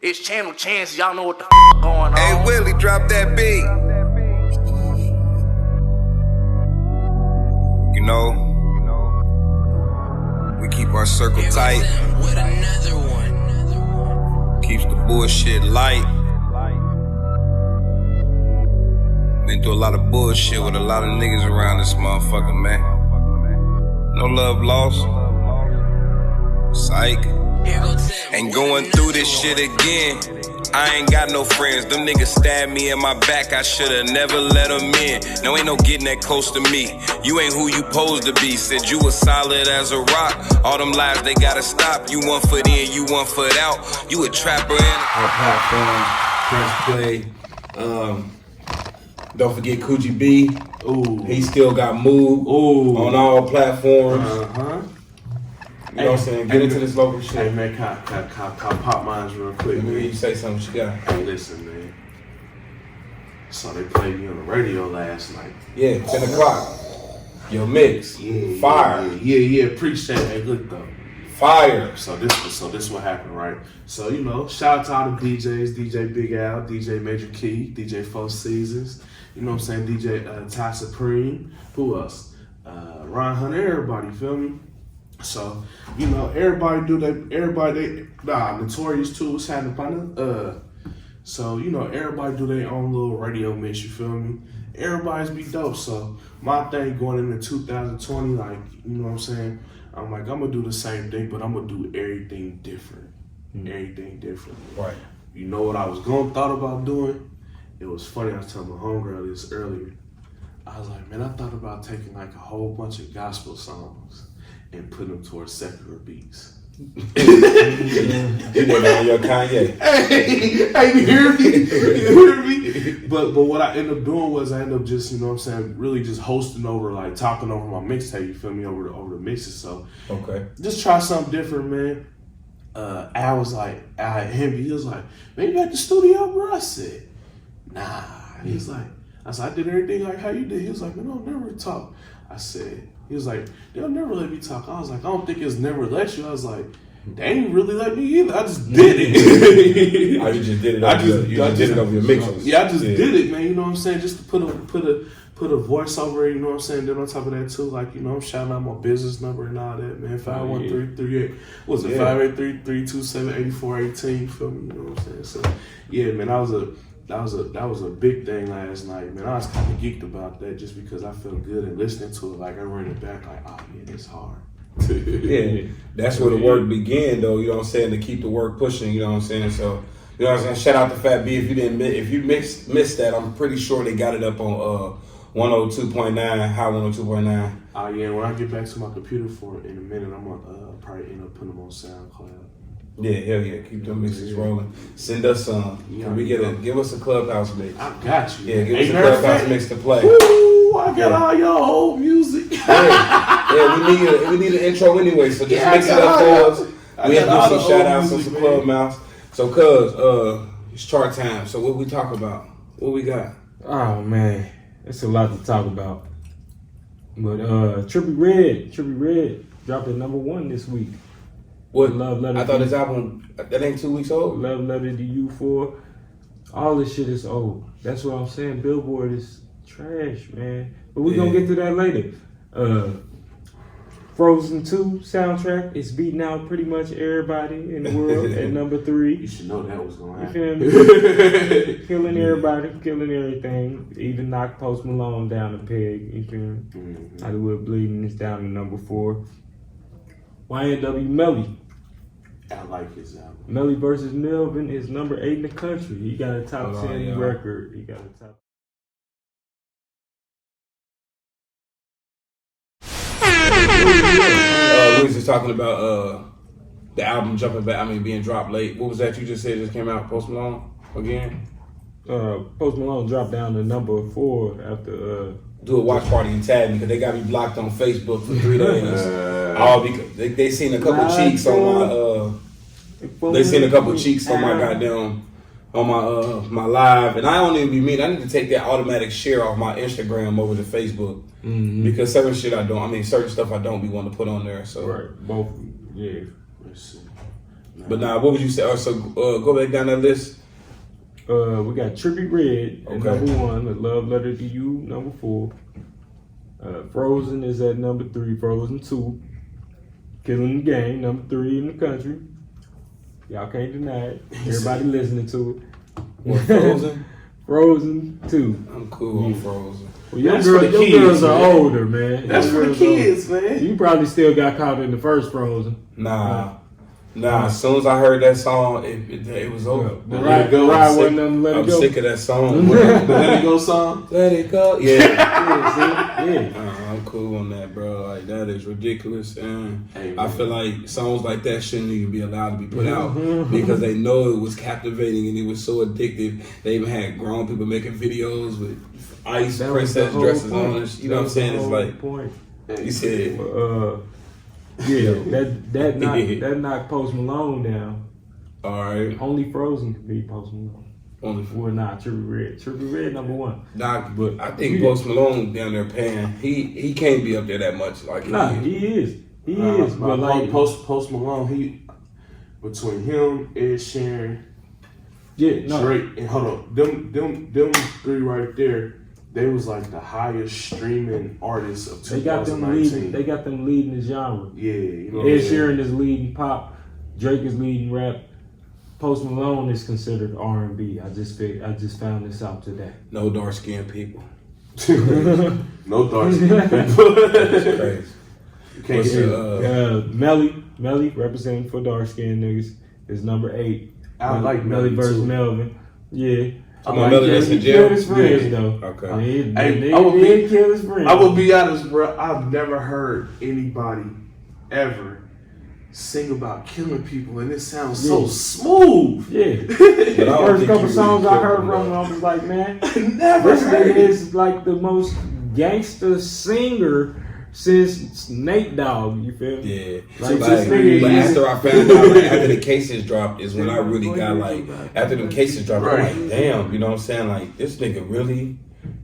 It's Channel Chance, y'all know what the going on. Hey Willie, drop that beat. You know, we keep our circle tight. With another one. Keeps the bullshit light. Been through a lot of bullshit with a lot of niggas around this motherfucker, man. No love lost. Psych. Ain't going through this shit again. I ain't got no friends. Them niggas stabbed me in my back. I shoulda never let them in. No, ain't no getting that close to me. You ain't who you supposed to be. Said you was solid as a rock. All them lies, they gotta stop. You 1 foot in, you 1 foot out. You a trapper in. Our platform, Press Play. Don't forget Coogee B. Ooh. He still got moved. Ooh. On all platforms. You know what I'm saying? Get into this local shit. Hey man, can I pop mines real quick? Let me hear you say something you got. Hey, listen, man. So they played me on the radio last night. Yeah, 10 o'clock. Your mix. Yeah, Fire. Yeah. Appreciate it. Hey, look though. Fire. So this what happened, right? So you know, shout out to all the DJs, DJ Big Al, DJ Major Key, DJ Four Seasons. You know what I'm saying? DJ Ty Supreme. Who else? Ron Hunter. Everybody. Feel me? So, you know, Notorious too was happening. So, you know, everybody do their own little radio mix, you feel me? Everybody's be dope. So, my thing going into 2020, like, you know what I'm saying? I'm like, I'm gonna do the same thing, but I'm gonna do everything different. Everything different. Right. You know what I was thought about doing? It was funny, I was telling my homegirl this earlier. I was like, man, I thought about taking like a whole bunch of gospel songs and put them towards secular beats. You did on your Kanye. Hey, you hear me? You hear me? But what I ended up doing was I ended up just, you know what I'm saying, really just hosting over, like talking over my mixtape, you feel me, over the mixes. So okay, just try something different, man. Al was like, he was like, man, you at the studio, bro? I said, nah. He's like, I did everything like how you did. He was like, man, I'll never talk. I said, he was like, they'll never let me talk. I was like, I don't think it's never let you. I was like, they ain't really let me either. I just did it. Oh, you just did it. I just did it over your mixes. Yeah, I just did it, man. You know what I'm saying? Just to put a voice over it. You know what I'm saying? Then on top of that too, like, you know, I'm shouting out my business number and all that, man. 51338. What was it? 583-327-8418. You feel me? You know what I'm saying? So yeah, man, that was a big thing last night, man. I was kind of geeked about that just because I felt good and listening to it. Like I run it back, like, oh yeah, it's hard. Yeah, that's where the work began, though. You know what I'm saying? To keep the work pushing. You know what I'm saying? So, you know what I'm saying? Shout out to Fat B. If you missed that, I'm pretty sure they got it up on 102.9, high 102.9. Oh yeah, when I get back to my computer for it in a minute, I'm gonna probably end up putting them on SoundCloud. Yeah, hell yeah. Keep them mixes rolling. Send us some. Give us a Clubhouse mix. I got you. Yeah, give us a Clubhouse mix to play. Ooh, I got all your old music. Yeah, we need an intro anyway, so just mix it up for us. We have to do some shout outs on some club mouths. So cuz, it's chart time. So what we talk about? What we got? Oh man, it's a lot to talk about. But Trippie Redd dropped at #1 this week. What? Love Letter. I thought his album, that ain't 2 weeks old? Love Letter to You 4. All this shit is old. That's what I'm saying. Billboard is trash, man. But we're gonna get to that later. Frozen 2 soundtrack is beating out pretty much everybody in the world at #3. You should know that was gonna happen. Killing everybody, killing everything. Even knocked Post Malone down a peg. You feel me? Hollywood Bleeding is down to #4. YNW Melly. I like his album. Melly versus Melvin is #8 in the country. He got a top 10 record. He got a top. We was just talking about the album being dropped late. What was that you just said just came out? Post Malone again? Post Malone dropped down to #4 after. Do a watch party and tag me because they got me blocked on Facebook for 3 days. All because they seen a couple cheeks on my they seen a couple cheeks on my goddamn on my live, and I don't even be mean. I need to take that automatic share off my Instagram over to Facebook because certain stuff I don't be wanting to put on there. So right, both, yeah. Let's see. But now, what would you say? Go back down that list. We got Trippie Redd at Okay. number 1, A Love Letter to You, number 4. Frozen is at number 3, Frozen 2. Killing the Game, number 3 in the country. Y'all can't deny it. Everybody listening to it. What, Frozen? Frozen 2. I'm cool on Frozen. Well, your That's for the kids, girls are man. older, man. That's Your for the girls are older. kids, man. You probably still got caught in the first Frozen. Nah. As soon as I heard that song, it was over. The Let It Go. ride wasn't nothing to let it I'm go. sick of that song. The Let It Go song. Let it go. Yeah. Yeah. I'm cool on that, bro. Like, that is ridiculous. And Hey, I man. feel like songs like that shouldn't even be allowed to be put out because they know it was captivating and it was so addictive. They even had grown people making videos with ice That was the princess whole dresses point. on. You know what I'm saying? It's like, point. you said, That knocked Post Malone down. all right. Only Frozen could be Post Malone. Only Well, nah, Trippie Redd number 1. Doc, but I think Post Malone down there paying. He can't be up there that much. Like Nah, he is. He is. But like, Post Malone, he between him, Ed Sheeran, yeah, no. Drake, and hold on, them three right there, they was like the highest streaming artists of They got them 2019. leading. They got them leading the genre. Yeah, you know. Ed Sheeran is leading pop. Drake is leading rap. Post Malone is considered R&B. I just found this out today. no dark skinned people. No dark skin people. It's crazy. You can't What's hear it, Melly representing for dark skinned niggas is number 8. I like Melly Melly versus too. Melvin. Yeah. Talking about Melly that's in He killed jail? his friends Yeah. though. Okay. Hey, I will kill his friends. I will be honest, bro. I've never heard anybody ever sing about killing people, and it sounds so smooth. Yeah. But I don't First think couple he songs really I heard killed from them, him, I was like, man, Never this heard nigga it. is like the most gangster singer since Nate Dogg. You feel me? Yeah. Like, Like, this nigga but is- after I found out, like, after the cases dropped, is when I really got like, after them cases dropped, Right. I'm like, damn, you know what I'm saying? Like, this nigga really,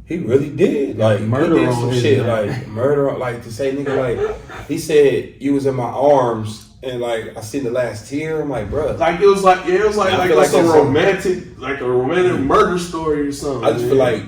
he really did. Like, Murder he did on some his shit, back. like, murder, like, to say, nigga, like, he said, you was in my arms, and like, I seen the last tear. I'm like, bruh. Like it was like I feel like it's a it's romantic murder story or something. I just feel man. like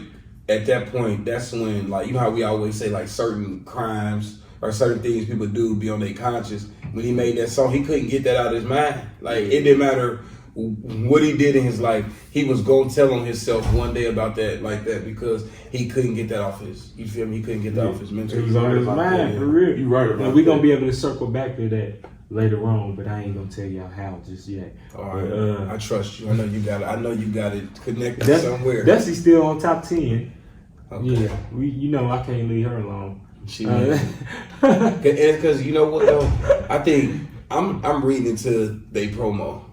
at that point, that's when, like, you know how we always say, like, certain crimes or certain things people do be on their conscience. When he made that song, he couldn't get that out of his mind. Like, it didn't matter what he did in his life. He was going to tell on himself one day about that, like that, because he couldn't get that off his, you feel me? He couldn't get that off his mental. It was on his mind, for real. You right about And we're gonna that. be able to circle back to that later on, but I ain't gonna tell y'all how just yet. All right, But, I trust you. I know you got it. I know you got it connected That's, somewhere. Destiny's still on top 10. Okay. Yeah, you know I can't leave her alone. She because you know what though, I think I'm reading into their promo.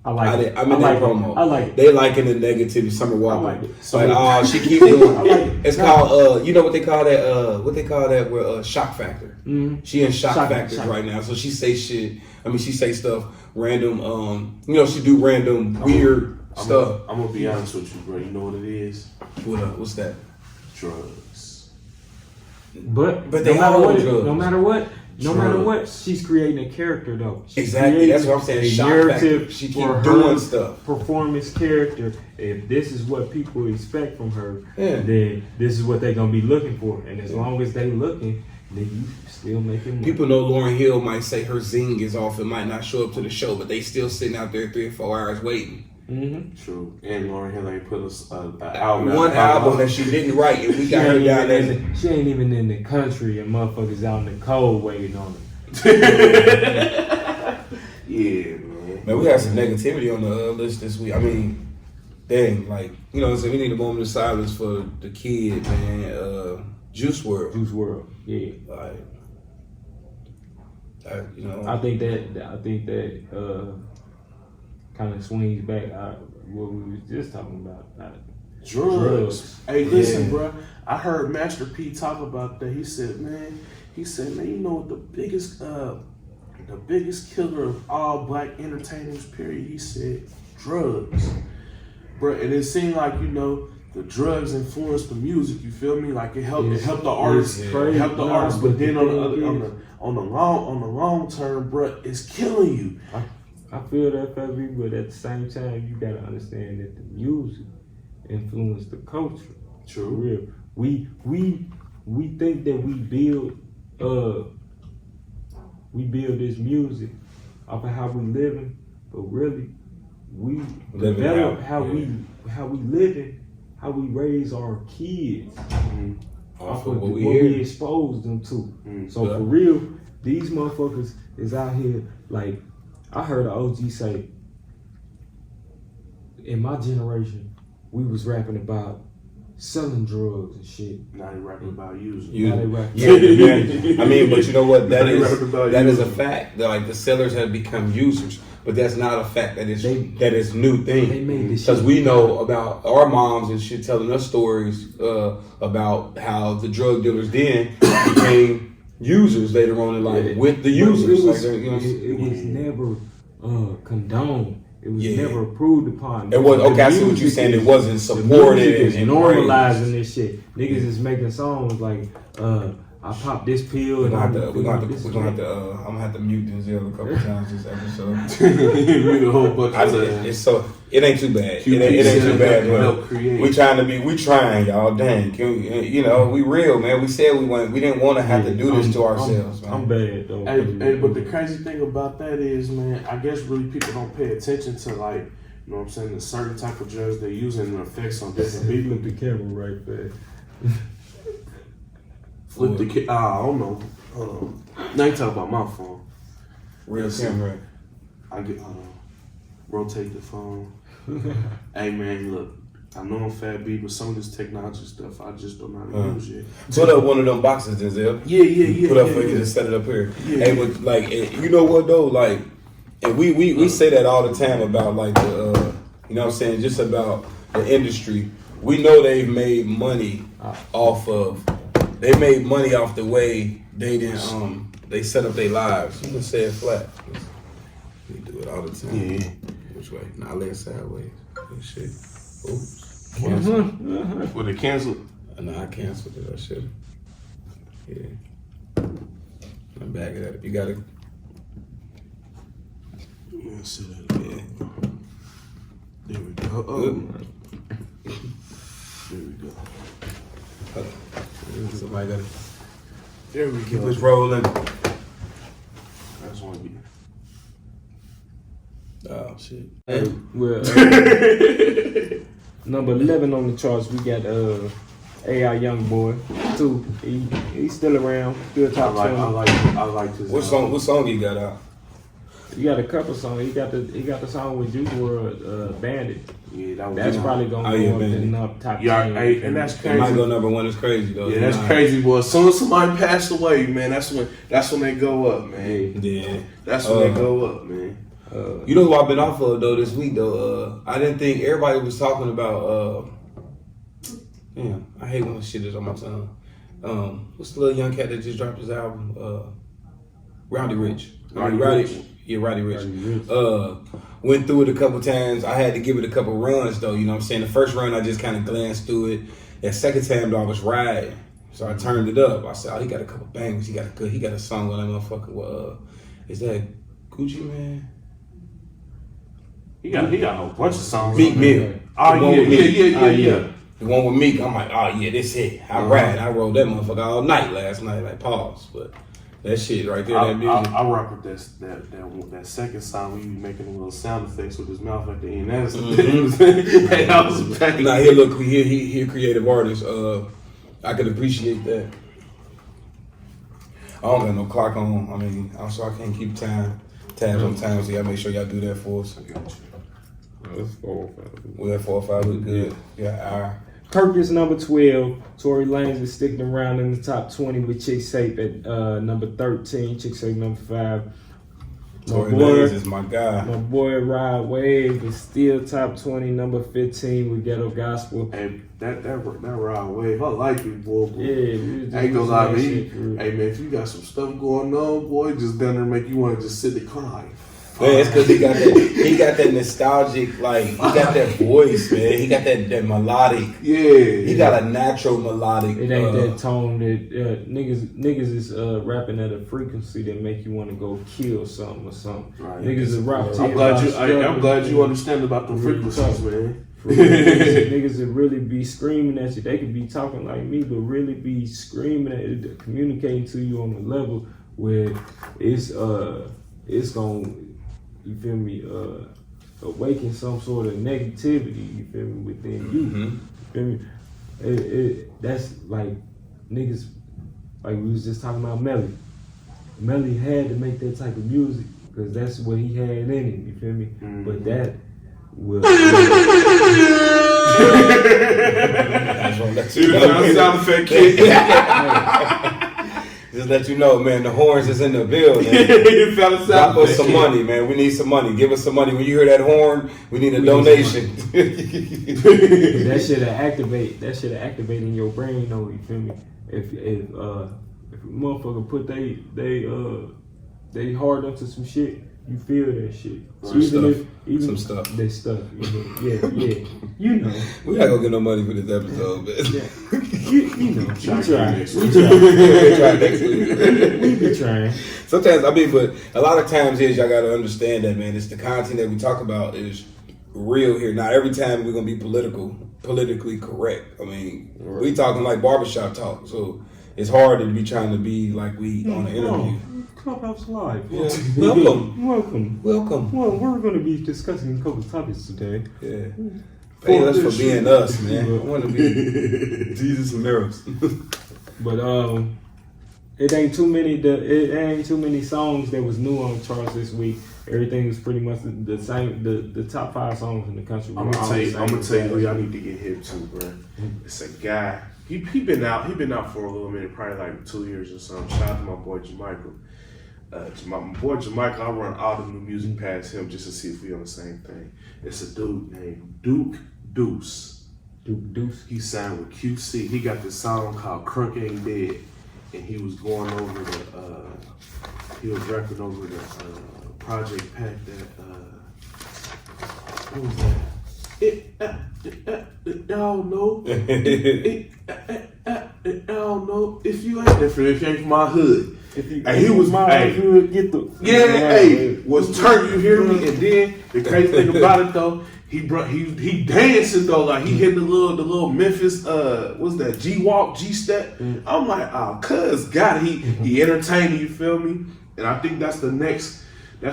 I like it. I'm in their promo. I like it. They liking the negativity. Summer Walker. I like it. Like, oh, she keep doing. I like it. It's called you know what they call that? What they call that? Where shock factor. Mhm. She in shock factor shock. right now. So she say shit. I mean, she say stuff random. You know, she do random weird stuff. I'm gonna be honest with you, bro. You know what it is? What's that? Drugs. But they no matter all what, drugs. no matter what, she's creating a character though. She's Exactly. That's what I'm saying. creating a Shock narrative factor. She keep for doing her stuff. Performance character. If this is what people expect from her, Yeah. then this is what they're gonna be looking for. And as long as they looking, then you still making money. People know Lauryn Hill might say her zing is off and might not show up to the show, but they still sitting out there 3 or 4 hours waiting. Mm-hmm. True. And Lauryn Hill ain't put us an album. One album that she didn't write, and we got her down there. She ain't even in the country, and motherfuckers out in the cold waiting on her. Yeah, man. Man, we had some negativity on the list this week. I mean, dang, like, you know, so we need a moment of silence for the kid, man. Juice WRLD. Juice WRLD, yeah. Like, you know. I think that kind of swings back what we was just talking about. Drugs. Hey, listen, Yeah. bro. I heard Master P talk about that. He said, man, you know what the biggest killer of all black entertainers, period, he said, drugs. Bro, and it seemed like, you know, the drugs influenced the music, you feel me? Like it helped the artists, It's it crazy. helped the Nah, artists, but but then the on thing the long term, bro, it's killing you. I feel that, Bhabie, but at the same time, you gotta understand that the music influenced the culture. True. For real. We think that we build this music off of how we living, but really we develop how we living, how we raise our kids off of what we expose them to. So for real, these motherfuckers is out here like I heard an OG say, in my generation, we was rapping about selling drugs and shit. Now they rapping about using. Now they rapping. Yeah. I mean, but you know what? That is a fact. That like the sellers have become users, but that's not a fact. That is new thing. They made this because shit. we know about our moms and shit telling us stories about how the drug dealers then became users later on in life with the users. It was never condoned. It was never approved upon. It was okay. I see what you're saying. It wasn't supported and normalizing this shit. Niggas is making songs like, I popped this pill. We're gonna have to. I'm gonna have to mute Denzel a couple times this episode. Mute a whole bunch of it's so. It ain't too bad. It ain't too bad. But we trying, y'all. Dang, we real, man. We said we didn't want to have to do this to ourselves, man. I'm bad though. But the crazy thing about that is, man, I guess really people don't pay attention to like, you know what I'm saying, the certain type of drugs they use and the effects on different people. Flip the camera right there. Flip the I don't know. Hold on. Now you talk about my phone. Real camera. I get rotate the phone. Hey man, look, I know I'm Fat B, but some of this technology stuff I just don't know how to use yet. Put up one of them boxes, Denzel. Yeah. Put up for you to set it up here. Hey, but like, you know what though? Like, and we say that all the time about like the, you know what I'm saying, just about the industry. We know they've made money off of. They made money off the way they didn't. They set up their lives. You can say it flat. We do it all the time. Yeah. Which way? Nah, lay it sideways. Good shit. Oops. Cancel. Would it cancel? No, I canceled it. I should. Yeah. I'm back at it. You got it. Let's see that. Yeah. There we go. There we go. Somebody got it. There we Keep go. us rolling. I just want to get. Oh shit. Well, number 11 on the charts, we got AI Youngboy 2. He's still around, still top 20. I like this. What song you got out? You got a couple songs. He got the song with Juice WRLD, Bandit. Yeah, that's probably gonna go up in the top 10. And that's crazy. It might go number one. It's crazy though. Yeah, that's crazy, boy. As soon as somebody passed away, man, that's when they go up, man. Yeah, that's when they go up, man. You know who I've been off of though this week though? I didn't think everybody was talking about. Damn, I hate when shit is on my tongue. What's the little young cat that just dropped his album? Roddy Ricch. Roddy Ricch. Went through it a couple times. I had to give it a couple runs though. You know what I'm saying? The first run I just kind of glanced through it. That second time though I was riding, so I turned it up. I said, "Oh, he got a couple bangers. He got a song with that motherfucker. Is that Gucci Man? He got a whole bunch of songs. Meek Mill. Oh yeah. The one with Meek. I'm like, oh yeah, this it. I rolled that motherfucker all night last night. Like pause, but. That shit right there, that music. I rock with that second song where you making a little sound effects with his mouth at the end. That was bad. Nah, he a creative artist. I could appreciate that. I don't got no clock on. I mean, also I can't keep tabs on time, so y'all make sure y'all do that for us. That's 4 or 5. Well, that 4 or 5 look good. Yeah, Kirk is number 12. Tory Lanez is sticking around in the top 20 with Chick Sape at number 13. Chick Sape number 5. Tory Lanez is my guy. My boy Rod Wave is still top 20, number 15 with Ghetto Gospel. Hey, that Rod Wave, I like you, boy. Yeah, I ain't gonna lie, man. Hey, man, if you got some stuff going on, boy, just down there make you want to just sit in the car like, Man, it's because he got that nostalgic, like, he got that voice, man. He got that melodic. Yeah. He got a natural melodic. It ain't that tone that niggas is rapping at a frequency that make you want to go kill something or something. Right. Niggas is rapping. I'm glad you understand about the frequencies, man. Niggas that really be screaming at you. They could be talking like me, but really be screaming at you, communicating to you on a level where it's gonna, you feel me, awaken some sort of negativity, you feel me, within you. You feel me? That's like niggas, like we was just talking about Melly. Melly had to make that type of music because that's what he had in him, you feel me? But that will sound effect kid. Just let you know, man, the horns is in the building. You fell aside. Drop us some money, man. We need some money. Give us some money. When you hear that horn, we need a donation. that should activate in your brain, though, you feel me? If a motherfucker put they hard onto some shit, you feel that shit. Some stuff. They stuff. Yeah. You know. We not gonna get no money for this episode, man. You know. We try next week. We be trying. Sometimes, but a lot of times is y'all gotta understand that, man. It's the content that we talk about is real here. Not every time we're gonna be politically correct. I mean, we talking like barbershop talk, so it's hard to be trying to be like we on an interview. Clubhouse Live. Yeah. Welcome. Well, we're going to be discussing a couple topics today. Yeah. Pay us for being us, man. I want to be Jesus and mirrors. But it ain't too many songs that was new on the charts this week. Everything was pretty much the same. The top 5 songs in the country. I'm gonna tell you who y'all need to get hip to, bro. It's a guy. He been out for a little minute, probably like 2 years or something. Shout out to my boy Jamaica. My boy Jamaica, I run all the new music past him just to see if we on the same thing. It's a dude named Duke Deuce. Duke Deuce. He signed with QC. He got this song called Crunk Ain't Dead, and he was going over he was rapping over the Project Pack that what was that? I don't know. I don't know if you ain't different. If you ain't from my hood. And he was hood, get the was turned. You hear me? And then the crazy thing about it though, he dancing though, like he hit the little Memphis what's that, G walk, G step. I'm like, oh, cuz God, he entertaining. You feel me? And I think that's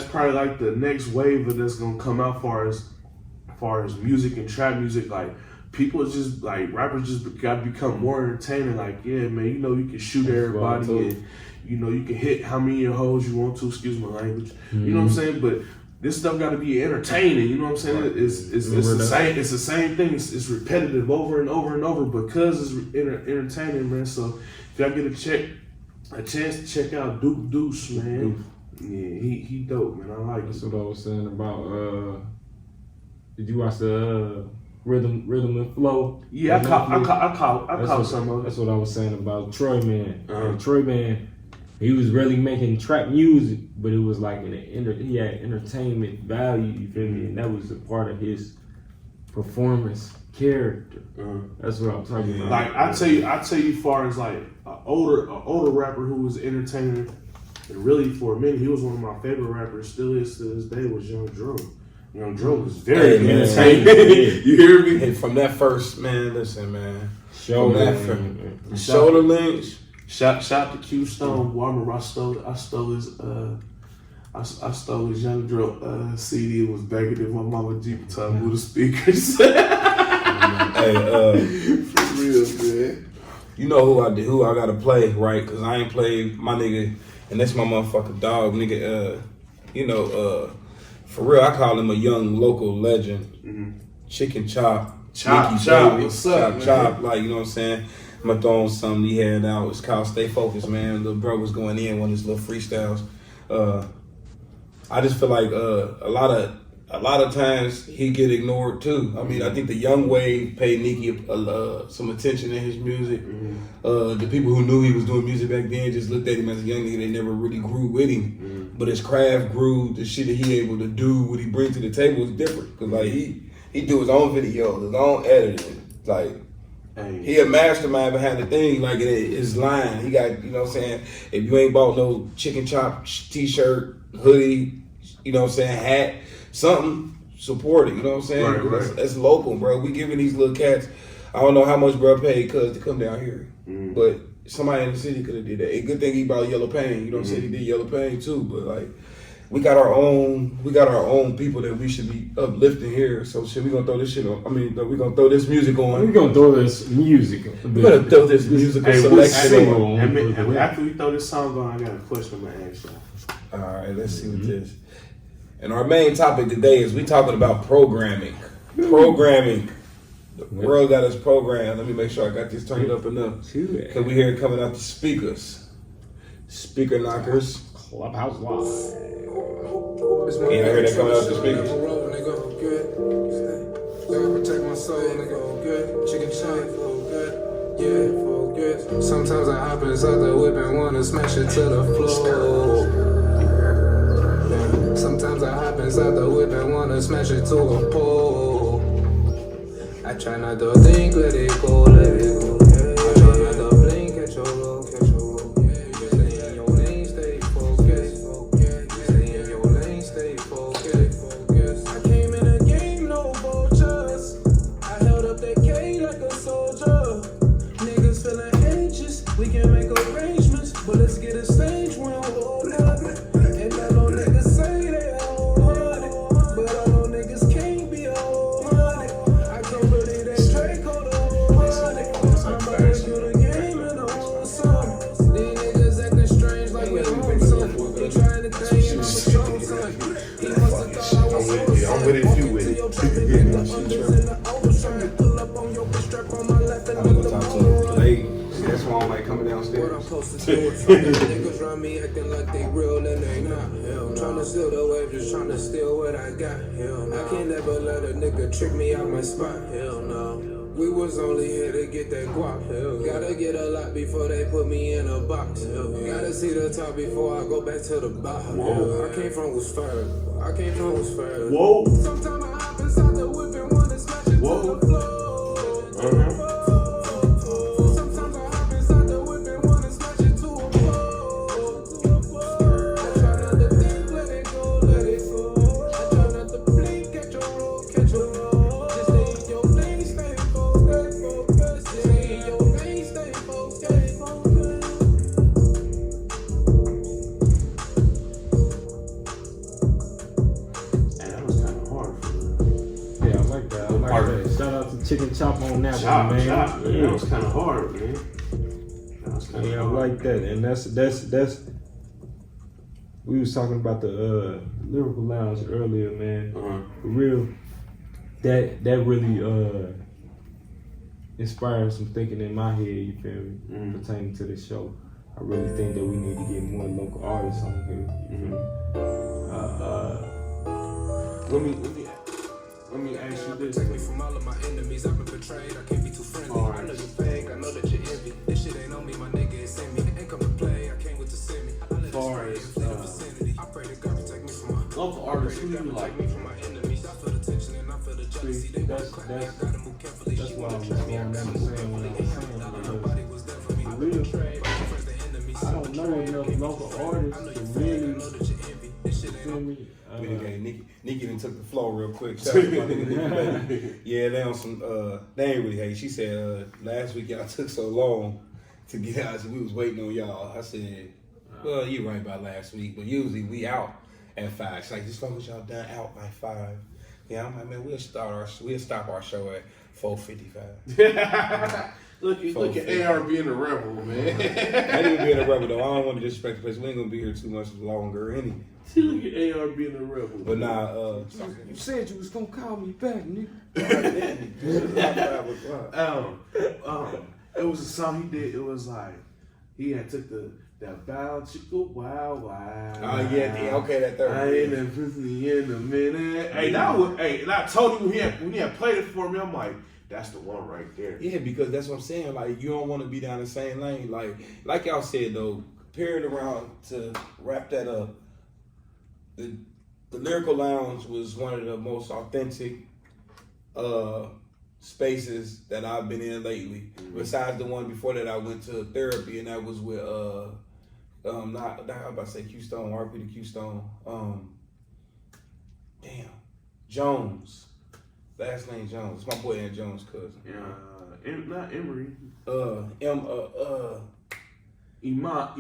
probably like the next wave that's gonna come out far as music and trap music. Like people just like rappers just got to become more entertaining. Like, yeah, man, you know you can shoot everybody and you know you can hit how many hoes you want to. Excuse my language. You know what I'm saying? But this stuff got to be entertaining. You know what I'm saying? It's the same. It's the same thing. It's repetitive over and over and over because it's entertaining, man. So if y'all get a chance to check out Duke Deuce, man. Yeah, he dope, man. I like it. That's what I was saying about. Did you watch the Rhythm and Flow? Yeah, I caught some of it. That's what I was saying about Troy Man. Troy Man, he was really making trap music, but it was like he had entertainment value. You feel me? And that was a part of his performance character. That's what I'm talking about. Like I tell you, as far as like an older rapper who was entertaining, and really for a minute he was one of my favorite rappers. Still is to this day. Was Young Dro. Young Dro was very entertaining. You hear me? Hey, from that first, man, listen, man. Shoulder Lynch. Shout to Q Stone. Warmer, I stole his Young Dro CD and was banging in my mama Jeep top with the speakers. Hey, for real, man. You know who I gotta play, right? Cause I ain't played my nigga, and that's my motherfucking dog, nigga. For real, I call him a young local legend. Chicken Chop. What's up, Chop, like, you know what I'm saying? I'm gonna throw on something he had out. It's called Stay Focused, man. Little bro was going in one of his little freestyles. I just feel like a lot a lot of times he get ignored too. I mean, I think the young wave paid Nicki some attention in his music. The people who knew he was doing music back then just looked at him as a young nigga. They never really grew with him. But his craft grew. The shit that he able to do, what he brings to the table is different. Cause like he do his own videos, his own editing. Like he a mastermind behind the thing. Like his line, he got, you know what I'm saying. If you ain't bought no chicken chop t-shirt, hoodie, you know what I'm saying, hat, something, support it, you know what I'm saying? Right. That's local, bro. We giving these little cats, I don't know how much bro paid cuz to come down here. But somebody in the city could have did that. A good thing he brought Yellow Pain, you know what I'm saying? He did Yellow Pain too, but like we got our own people that we should be uplifting here. So shit, we gonna throw this shit on. I mean, we gonna throw this music on. We're gonna throw this music. We gonna throw this musical selection on. And after we throw this song on, I got a question I'm gonna ask you. All right, let's see what this. And our main topic today is we talking about programming. Programming. The world got us programmed. Let me make sure I got this turned up enough. Cause we hear it coming out the speakers. Speaker knockers. Clubhouse Live. Can you hear that coming out the speakers? Protect my soul, nigga, good. Chicken chop, good. Yeah, good. Sometimes I hop inside the whip and wanna smash it to the floor. Yeah. Sometimes I hop inside the whip and wanna smash it to a pole. I try not to think, let it go, let it go. I try not to blink, catch your roll, catch your roll. Stay in your lane, stay focused. Stay in your lane, stay focused. I came in the game, no vultures. I held up that K like a soldier. Niggas feeling anxious, we can make arrangements, but let's get a stage when we're all up. And I know niggas say they all want it, but I know niggas can't be all on it. I can't believe that Drake hold the whole on it. I'm about to do the game and the whole song. These niggas acting strange like we home son. He trying to think and I'm a strong son. He must have thought I was so I'm with it if you with it. Pull up on your bitch, strap on my left and I'm gonna talk to him late. See, that's why I'm like coming What I'm downstairs. supposed to do is fuck these niggas around me acting like they real and they not. Hell, tryna steal the wave, just tryna steal what I got. Hell, I can't never let a nigga trick me out my spot. Hell no. We was only here to get that guap. Hell, gotta get a lot before they put me in a box. Hell, gotta see the top before I go back to the bottom. Hell, I came from was first. Whoa. Sometimes I hop inside the whip and wanna smash it to the floor. Sometimes I hop inside the whip and wanna smash it to a pole. I try not to think, let it go, let it go. I try not to blink, catch your roll, catch your roll. Just stay in your lane, stay focused. Stay in your lane, stay focused. And that was kind of hard for me. Yeah, I like that. I like that. Shout out to Chicken Chop on that one, man. Chop. Yeah. That was kind of hard, man. That was kind of Yeah, I hard. like that, and that's. We was talking about the lyrical lounge earlier, man. For real, that really inspired some thinking in my head. You feel me? Pertaining to this show, I really think that we need to get more local artists on here. You feel me? Let me ask you this. Protect me from all of my enemies. I've been betrayed. I can't be too friendly. I know you fake. I know that you envy. This shit ain't on me. My nigga is send me. Ain't come to play. I came with to send me. I let it spray and flee the vicinity. I pray to God protect me from my Local artists, who do you like? protect me from my enemies. I feel the tension and I feel the jealousy. They want to clap me. I gotta move carefully. That's She why I wanna was trap me. I going gotta down move saying what I carefully. was saying. Nobody was there for me. I've been betrayed. My friends, they enemies. I don't know enough local artists to really. I know that you envy. This shit ain't Feel on me. me? We done gave Nikki done took the floor real quick. Shout out to my nigga Nikki, baby. Yeah, they on some they ain't really hate. She said last week y'all took so long to get out, so we was waiting on y'all. I said, well, you right about last week, but usually we out at 5. She's like, as long as y'all done out by 5. Yeah, I'm like, man, we'll stop our show at 4:55. Look at AR being a rebel, man. I ain't even being a rebel though. I don't want to disrespect the place. We ain't gonna be here too much longer anyway. Look at AR being a rebel. But nah, You said you was gonna call me back, nigga. It was a song he did. It was like he had took the That bow chicka wow wow. Oh yeah, okay, that third. I ain't a pussy in a minute. Hey, that was and I told him when he had played it for me, I'm like, that's the one right there. Yeah, because that's what I'm saying. Like, you don't want to be down the same lane. Like y'all said though, period around to wrap that up. The Lyrical Lounge was one of the most authentic spaces that I've been in lately. Mm-hmm. Besides the one before that, I went to therapy, and that was with not I'm about to say Q Stone, RP to Q Stone. Jones. Last name Jones. It's my boy Aunt Jones' cousin. Not Emery. E-Man,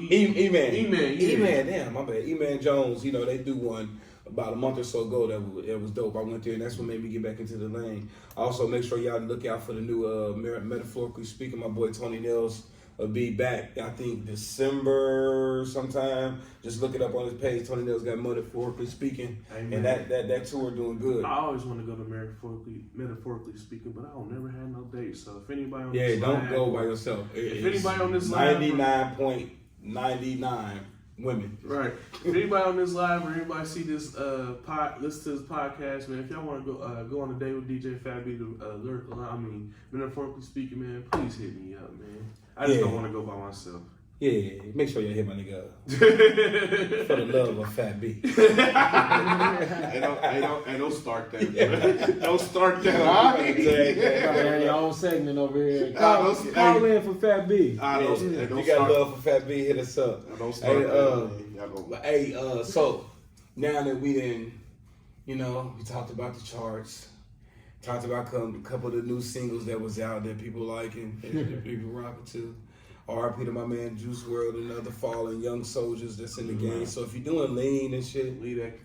damn, my bad. E-Man Jones, you know, they do one about a month or so ago that was dope. I went there, and that's what made me get back into the lane. Also, make sure y'all look out for the new Metaphorically Speaking. My boy Tony Nels will be back, I think, December sometime. Just look it up on his page. Tony Nels got Metaphorically Speaking. Amen. And that tour doing good. I always want to go to Metaphorically Speaking, but I don't never have no dates. So if anybody on this don't line, go by yourself. If anybody on this line, 99.99 women. Right. If anybody on this live or anybody see this listen to this podcast, man, if y'all want to go on a date with DJ Fabie, Metaphorically Speaking, man, please hit me up, man. I just don't want to go by myself. Yeah, make sure you hit my nigga up. For the love of Fat B. Don't start that. Don't start that. All right. Your own segment over here. Call in for Fat B. You got love for Fat B, hit us up. Don't start that. So now that we didn't, we talked about the charts, talked about a couple of the new singles that was out that people liking and people rocking to. RP to my man Juice WRLD and other fallen young soldiers that's in the game. So if you're doing lean and shit, leave it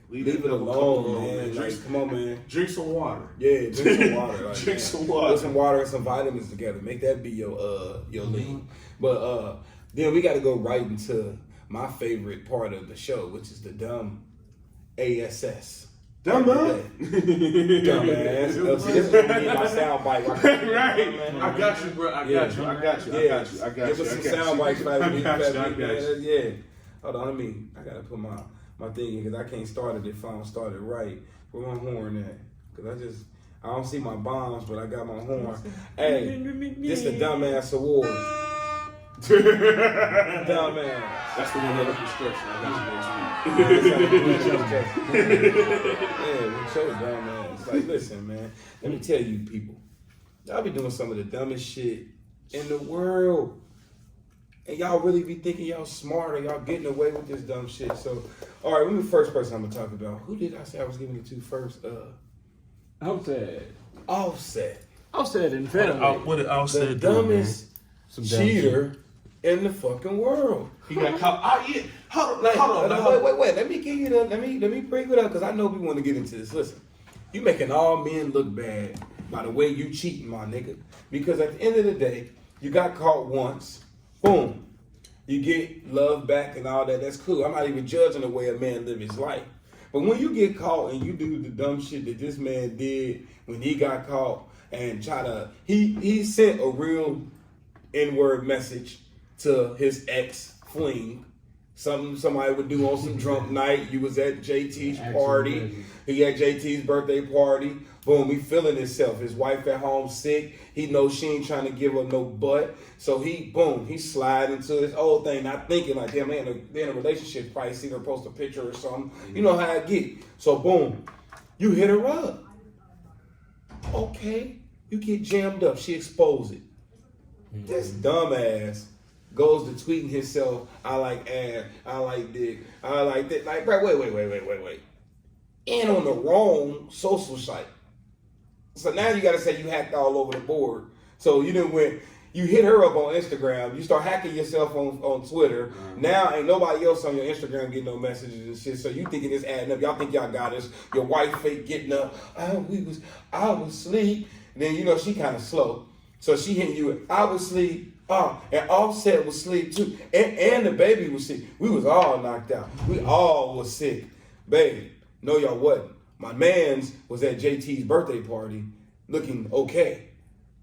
alone, man. Like, come on, man. Drink some water. Yeah, drink some water. Like, drink some water. Put some water and some vitamins together. Make that be your lean. But then we got to go right into my favorite part of the show, which is the dumb ASS. Dumbass. This is gonna be my sound bite. Right. I got you, bro. I got you. Give us some sound bites, man. Yeah. Hold on, I gotta put my thing in because I can't start it if I don't start it right. Where my horn at? Because I don't see my bombs, but I got my horn. Hey, this the Dumbass Award. Dumbass. That's the one under construction. I got you next week. Yeah, we show dumbass. Like, listen, man. Let me tell you, people. Y'all be doing some of the dumbest shit in the world. And y'all really be thinking y'all smart or y'all getting away with this dumb shit. So, all right, who's the first person I'm going to talk about? Who did I say I was giving it to first? Offset. Offset in Federal. What did Offset do? The dumbest cheater in the fucking world. He got caught. Oh yeah. Hold on. Wait. Let me give you the. Let me bring it up because I know we want to get into this. Listen, you making all men look bad by the way you cheating, my nigga. Because at the end of the day, you got caught once. Boom. You get love back and all that. That's cool. I'm not even judging the way a man live his life. But when you get caught and you do the dumb shit that this man did when he got caught and he sent a real N-word message to his ex fling. Something somebody would do on some drunk night. You was at JT's party. He had JT's birthday party. Boom, he feeling himself. His wife at home sick. He knows she ain't trying to give her no butt. So he slide into this old thing, not thinking like, damn, they're in a relationship. Probably see her post a picture or something. You know how I get. So boom, you hit her up. Okay, you get jammed up. She expose it. This dumbass goes to tweeting himself, I like ass, I like dick, I like that. Like, bro, wait. And on the wrong social site. So now you got to say you hacked all over the board. So you hit her up on Instagram, you start hacking yourself on Twitter. Mm-hmm. Now ain't nobody else on your Instagram getting no messages and shit. So you thinking it's adding up. Y'all think y'all got us. Your wife fake getting up. I was asleep. And then she kind of slow. So she hitting you, I was asleep. And Offset was asleep too. And the baby was sick. We was all knocked out. We all was sick. Baby, no y'all wasn't. My mans was at JT's birthday party looking okay.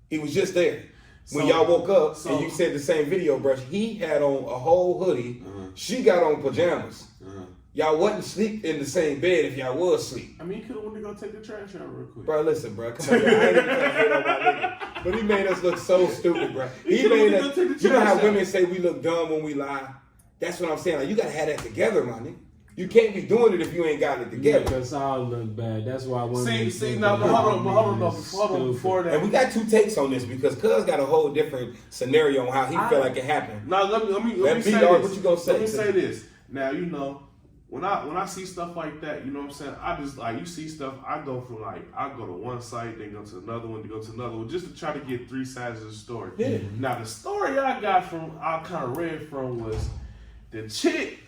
He was just there. when y'all woke up and you said the same video, bro. He had on a whole hoodie. She got on pajamas. Y'all wasn't sleep in the same bed if y'all was asleep. I mean, you could have went to go take the trash out real quick. Bro, listen, bro. Come on, bro. I ain't even trying to hate on my nigga. But he made us look so stupid, bro. He made us. You know how women say we look dumb when we lie? That's what I'm saying. Like, you gotta have that together, my nigga. You can't be doing it if you ain't got it together. Yeah, because all look bad. That's why women. See, now, but hold on, before that. And we got two takes on this because Cuz got a whole different scenario on how he feel like it happened. Now, let me say dog, this. What you gonna say? Let me say this. Now, you know, when I see stuff like that, you know what I'm saying? I just, like, you see stuff, I go from, like, I go to one site, then go to another one, then go to another one, just to try to get three sides of the story. Yeah. Now, the story I kind of read from was the chick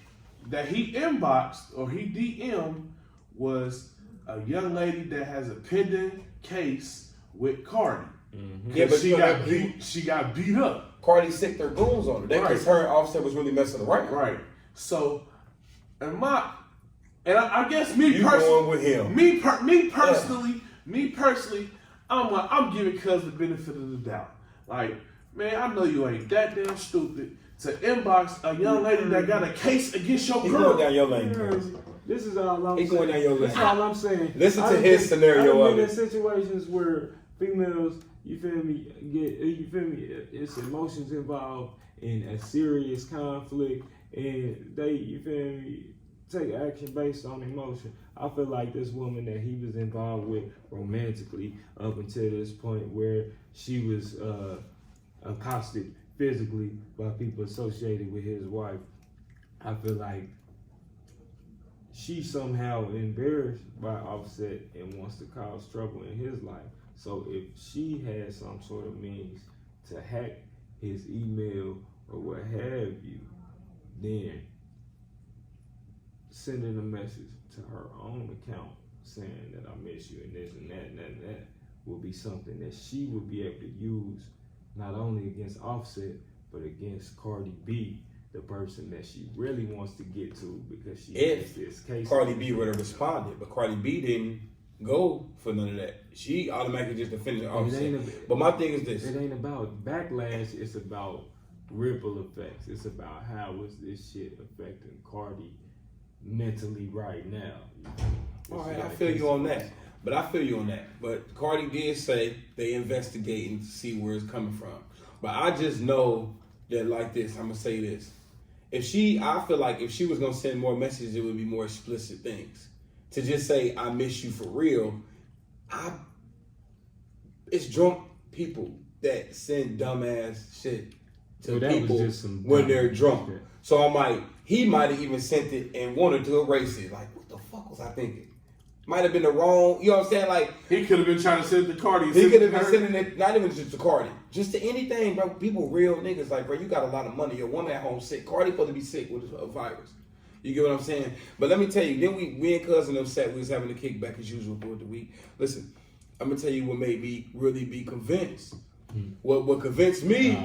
that he inboxed or he DM'd was a young lady that has a pending case with Cardi. Mm-hmm. Yeah, but she got beat up. Cardi sicked her goons on her. That because her and Offset was really messing around. Right. So, I guess me you personally, going with him. Me personally, I'm giving Cuz the benefit of the doubt. Like, man, I know you ain't that damn stupid to inbox a young lady that got a case against your He girl. going down your lane, Cuz. This is all I'm saying. He going down your lane. That's all I'm saying. Listen to his scenario I've of been it. in situations where females, you feel me, it's emotions involved in a serious conflict, and they, you feel me, take action based on emotion. I feel like this woman that he was involved with romantically up until this point where she was accosted physically by people associated with his wife, I feel like she's somehow embarrassed by Offset and wants to cause trouble in his life. So if she has some sort of means to hack his email or what have you, then sending a message to her own account saying that I miss you and this and that and that and that will be something that she will be able to use not only against Offset but against Cardi B, the person that she really wants to get to because she has this case. Cardi B would have responded, but Cardi B didn't go for none of that. She automatically just defended Offset. But my thing is this. It ain't about backlash, it's about ripple effects. It's about how is this shit affecting Cardi mentally right now. All right, I feel you on that. But Cardi did say they investigating to see where it's coming from. But I just know that like this, I'm gonna say this. I feel like if she was gonna send more messages, it would be more explicit things. To just say, I miss you for real, it's drunk people that send dumbass shit to people when they're drunk. Shit. So I'm like, he might have even sent it and wanted to erase it. Like, what the fuck was I thinking? Might have been the wrong, you know what I'm saying? Like, he could have been trying to send it to Cardi. He could have been sending it, not even just to Cardi, just to anything, bro. People real niggas, like, bro, you got a lot of money. Your woman at home sick. Cardi supposed to be sick with a virus. You get what I'm saying? But let me tell you, then we and Cousin upset. We was having a kickback as usual throughout the week. Listen, I'm gonna tell you what made me really be convinced. What convinced me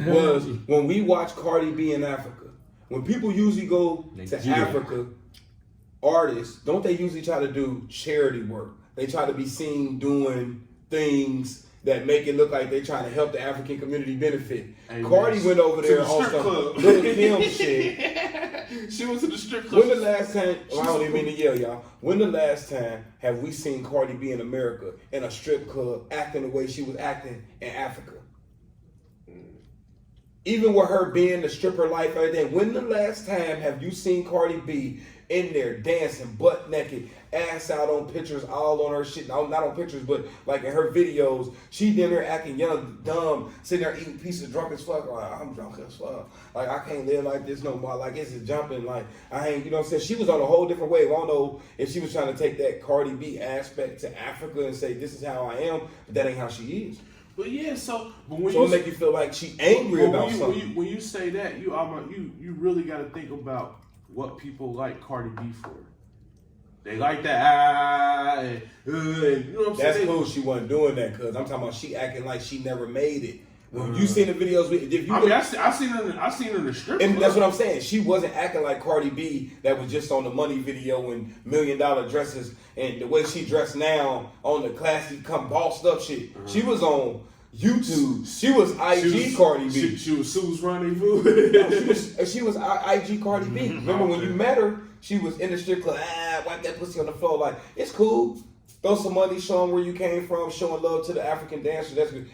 was when we watched Cardi B in Africa. When people usually go to Africa, artists, don't they usually try to do charity work? They try to be seen doing things that make it look like they're trying to help the African community benefit. Cardi went over there on some little film shit. She went to the strip club. When the last time, I don't even mean to yell, y'all. When the last time have we seen Cardi B in America in a strip club acting the way she was acting in Africa? Even with her being the stripper life and everything, when the last time have you seen Cardi B in there dancing butt naked, ass out on pictures, all on her shit? No, not on pictures, but like in her videos, she in there acting young, dumb, sitting there eating pieces, drunk as fuck. Like, I'm drunk as fuck. Like, I can't live like this no more. Like, it's just jumping. Like, I ain't, you know what I'm saying? She was on a whole different wave. I don't know if she was trying to take that Cardi B aspect to Africa and say, this is how I am, but that ain't how she is. But yeah, so it make you feel like she angry about something. When you say that, you really got to think about what people like Cardi B for. They like that you know what I'm saying? That's cool. She wasn't doing that because I'm talking about she acting like she never made it. When you seen the videos, I seen her in the strip club. And that's what I'm saying. She wasn't acting like Cardi B that was just on the Money video and $1 million dresses and the way she dressed now on the classy, come bossed up shit. She was on YouTube. She was IG Cardi B. She was Sue's rendezvous. she was IG Cardi B. Remember when you met her? She was in the strip club. Wipe that pussy on the floor. Like, it's cool. Throw some money, show them where you came from, showing love to the African dancers. That's good.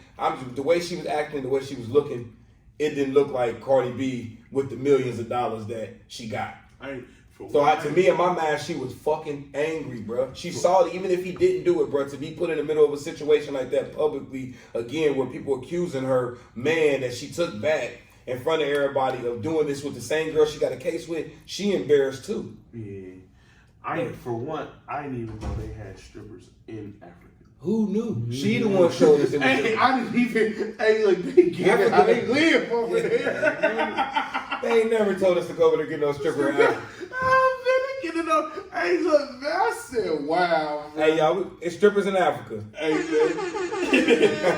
The way she was acting, the way she was looking, it didn't look like Cardi B with the millions of dollars that she got. To me, in my mind, she was fucking angry, bro. She saw it, even if he didn't do it, bro, to be put in the middle of a situation like that publicly, again, where people accusing her man that she took back in front of everybody of doing this with the same girl she got a case with, she embarrassed too. Yeah. For one, I didn't even know they had strippers in Africa. Who knew? She the one showed us. I didn't even. Look, they get it how they live over there. They ain't never told us to go over there and get no stripper out. Oh man, they getting on. Hey, look, man, I said, wow. Man. Hey, y'all, it's strippers in Africa. Hey, man.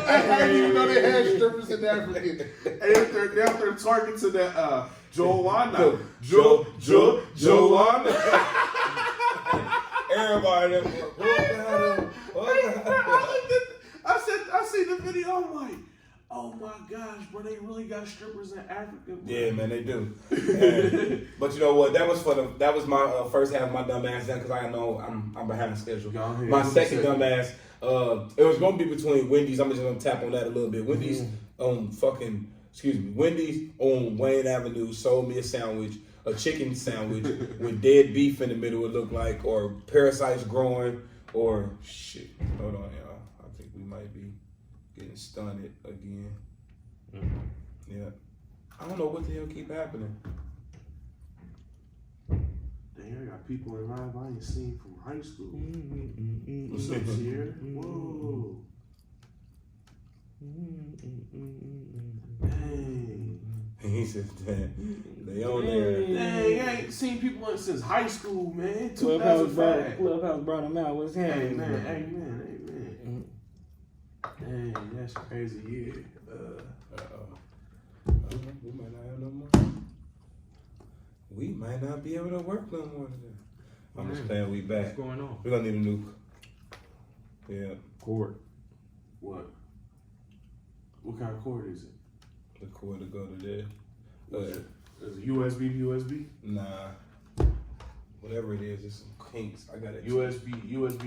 I didn't even know they had strippers in Africa. Hey, they're out there talking to that Joanna. Joanna. Everybody, I seen the video. I'm like, oh my gosh, bro, they really got strippers in Africa. Bro. Yeah, man, they do. But you know what? That was my first half of my dumb ass done because I know I'm behind the schedule. My second dumb ass, it was gonna be between Wendy's. I'm just gonna tap on that a little bit. Wendy's Wendy's on Wayne Avenue sold me a sandwich. A chicken sandwich with dead beef in the middle, it looked like, or parasites growing, or shit. Hold on, y'all. I think we might be getting stunned again. Yeah. I don't know what the hell keep happening. Damn, I got people in live I ain't seen from high school. What's up, Sierra? Whoa. Dang. He said, "Damn, they on there." Dang, I ain't seen people since high school, man. Clubhouse brought him out. What's happening? Amen. Dang, that's crazy. Yeah. We might not have no more. We might not be able to work no more today. I'm just glad we back. What's going on? We're gonna need a new. Yeah. Cord. What kind of cord is it? The cord to go to there. Is it USB to USB? Nah. Whatever it is, it's some kinks. I got it. USB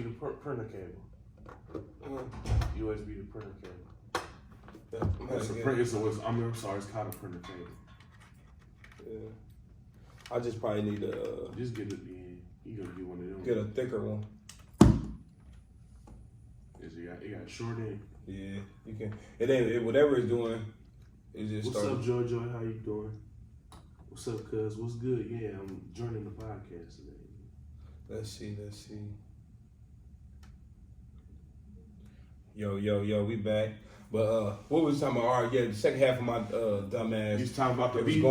to printer cable. USB to printer cable. I'm sorry, it's called a printer cable. Yeah. I just probably need to just get it. Yeah, you gotta get one of them. Get a thicker one. It got a short end. Yeah, you can. It ain't whatever it's doing. It just What's up, Jojo? How you doing? What's up, cuz? What's good? Yeah, I'm joining the podcast today. Let's see. Yo, we back. But what was we talking about? The second half of my dumb ass. You was talking about the beef.